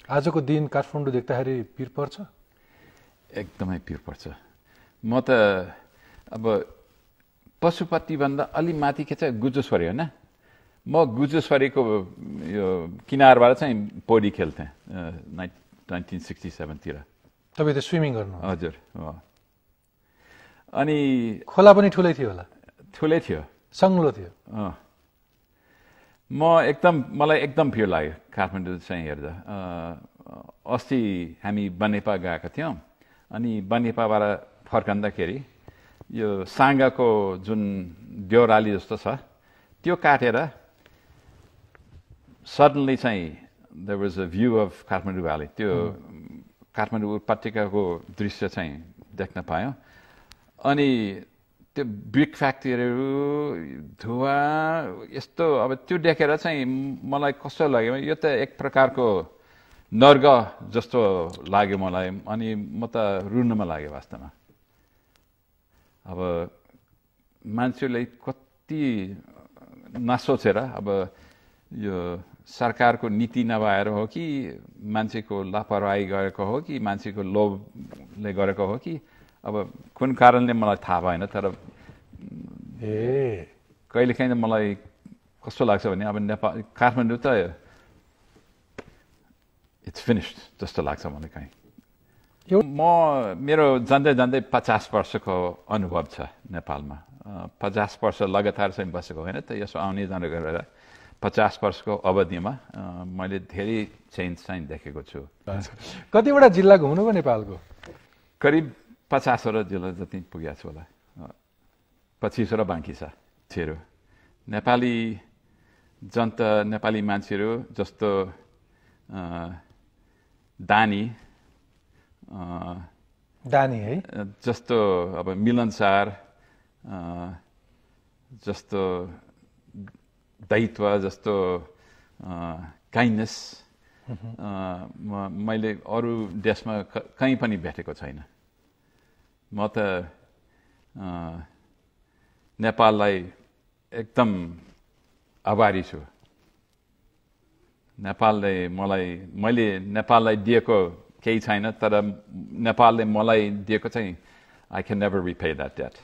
आजको दिन काठमाडौँ देख्दाखेरि पिर पर्छ? एकदमै पिर पर्छ। म त अब पशुपतिभन्दा अलि माथि के छ गुजुसरी होइन, म गुजुसरीको यो किनारबाट चाहिँ पौडी खेल्थेँ 1967 तिर। तपाईँ त स्विमिङ गर्नु? हजुर। अनि खोला पनि ठुलै थियो होला? ठुलै थियो, सङ्लो थियो। मलाई एकदम पिर लाग्यो काठमाडौँ चाहिँ हेर्दा। अस्ति हामी बनेपा गएका थियौँ, अनि बनेपाबाट फर्कँदाखेरि यो साङ्गाको जुन देउराली जस्तो छ त्यो काटेर सडनली चाहिँ there was a view of Kathmandu valley. त्यो काठमाडौँ उपत्यकाको दृश्य चाहिँ देख्न पायौँ। अनि त्यो ब्रिक फ्याक्ट्रीहरू, धुवा, यस्तो अब त्यो देखेर चाहिँ मलाई कस्तो लाग्यो, यो त एक प्रकारको नर्ग जस्तो लाग्यो मलाई। अनि म त रुनमा लाग्यो वास्तवमा। अब मान्छेले कति नसोचेर, अब यो सरकारको नीति नभएर हो कि मान्छेको लापरवाही गरेको हो कि मान्छेको लोभले गरेको हो कि अब कुन कारणले मलाई थाहा भएन। तर कहिलेकाहीँ मलाई कस्तो लाग्छ भने अब नेपाल काठमाडौँ त इट्स फिनिस्ड जस्तो लाग्छ मलाई कहीँ। मेरो जाँदै जाँदै 50 वर्षको अनुभव छ नेपालमा। 50 वर्ष लगातार चाहिँ बसेको होइन त, यसो आउने जाने गरेर 50 वर्षको अवधिमा मैले धेरै चेन्ज चाहिँ देखेको छु। कतिवटा जिल्ला घुम्नुभयो नेपालको? करिब 50वटा जिल्ला जति पुगेको छु होला। 25वटा बाँकी छ छेरो। नेपाली जनता, नेपाली मान्छेहरू जस्तो दानी है, जस्तो अब मिलनसार, जस्तो दायित्व, जस्तो काइन्डनेस मैले अरू देशमा कहीँ पनि भेटेको छैन। म त नेपाललाई एकदम आभारी छु। मैले नेपाललाई दिएको केही छैन, तर नेपालले मलाई दिएको चाहिँ I can never repay that debt.